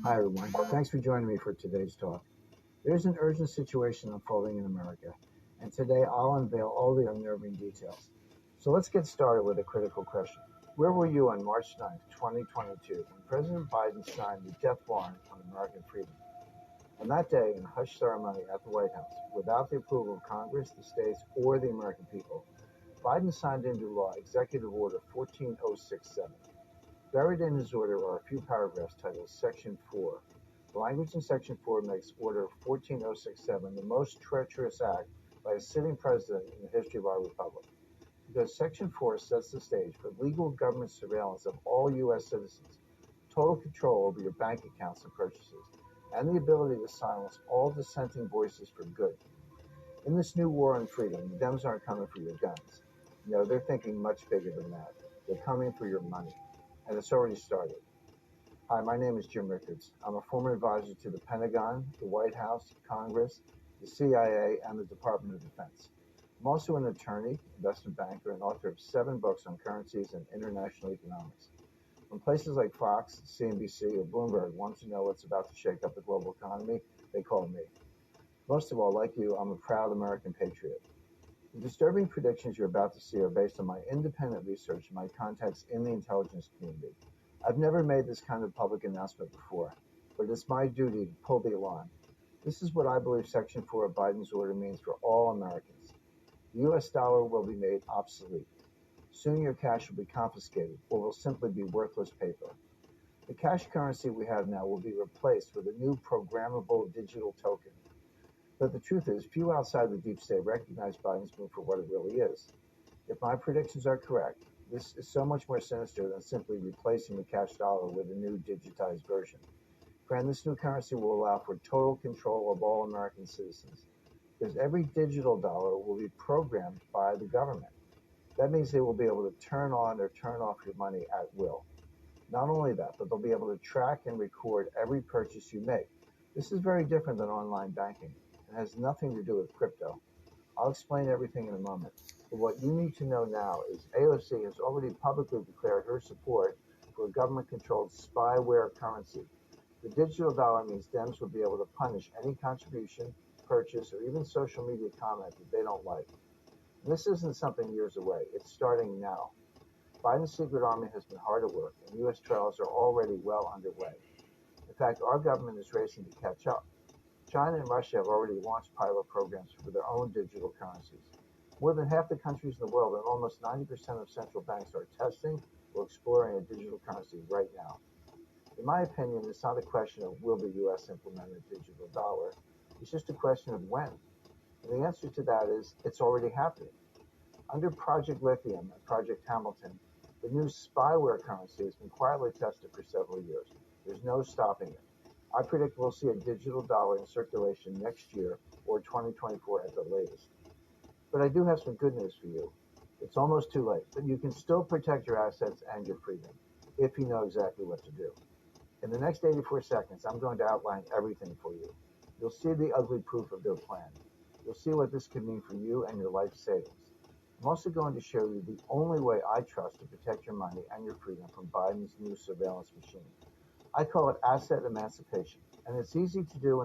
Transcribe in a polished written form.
Hi, everyone. Thanks for joining me for today's talk. There's an urgent situation unfolding in America, and today I'll unveil all the unnerving details. So let's get started with a critical question. Where were you on March 9th, 2022, when President Biden signed the death warrant on American freedom? On that day, in a hush ceremony at the White House, without the approval of Congress, the states, or the American people, Biden signed into law Executive Order 14067. Buried in his order are a few paragraphs titled Section 4. The language in Section 4 makes Order 14067 the most treacherous act by a sitting president in the history of our republic, because Section 4 sets the stage for legal government surveillance of all U.S. citizens, total control over your bank accounts and purchases, and the ability to silence all dissenting voices for good. In this new war on freedom, the Dems aren't coming for your guns. No, they're thinking much bigger than that. They're coming for your money. And it's already started. Hi, my name is Jim Rickards. I'm a former advisor to the Pentagon, the White House, Congress, the CIA, and the Department of Defense. I'm also an attorney, investment banker, and author of 7 books on currencies and international economics. When places like Fox, CNBC, or Bloomberg want to know what's about to shake up the global economy, they call me. Most of all, like you, I'm a proud American patriot. The disturbing predictions you're about to see are based on my independent research and my contacts in the intelligence community. I've never made this kind of public announcement before, but it's my duty to pull the alarm. This is what I believe Section 4 of Biden's order means for all Americans. The U.S. dollar will be made obsolete. Soon your cash will be confiscated or will simply be worthless paper. The cash currency we have now will be replaced with a new programmable digital token. But the truth is, few outside the deep state recognize Biden's move for what it really is. If my predictions are correct, this is so much more sinister than simply replacing the cash dollar with a new digitized version. Friend, this new currency will allow for total control of all American citizens, because every digital dollar will be programmed by the government. That means they will be able to turn on or turn off your money at will. Not only that, but they'll be able to track and record every purchase you make. This is very different than online banking and has nothing to do with crypto. I'll explain everything in a moment. But what you need to know now is AOC has already publicly declared her support for a government-controlled spyware currency. The digital dollar means Dems will be able to punish any contribution, purchase, or even social media comment that they don't like. And this isn't something years away. It's starting now. Biden's secret army has been hard at work, and U.S. trials are already well underway. In fact, our government is racing to catch up. China and Russia have already launched pilot programs for their own digital currencies. More than half the countries in the world and almost 90% of central banks are testing or exploring a digital currency right now. In my opinion, it's not a question of will the U.S. implement a digital dollar. It's just a question of when. And the answer to that is it's already happening. Under Project Lithium and Project Hamilton, the new spyware currency has been quietly tested for several years. There's no stopping it. I predict we'll see a digital dollar in circulation next year or 2024 at the latest. But I do have some good news for you. It's almost too late, but you can still protect your assets and your freedom if you know exactly what to do. In the next 84 seconds, I'm going to outline everything for you. You'll see the ugly proof of their plan. You'll see what this could mean for you and your life savings. I'm also going to show you the only way I trust to protect your money and your freedom from Biden's new surveillance machine. I call it asset emancipation, and it's easy to do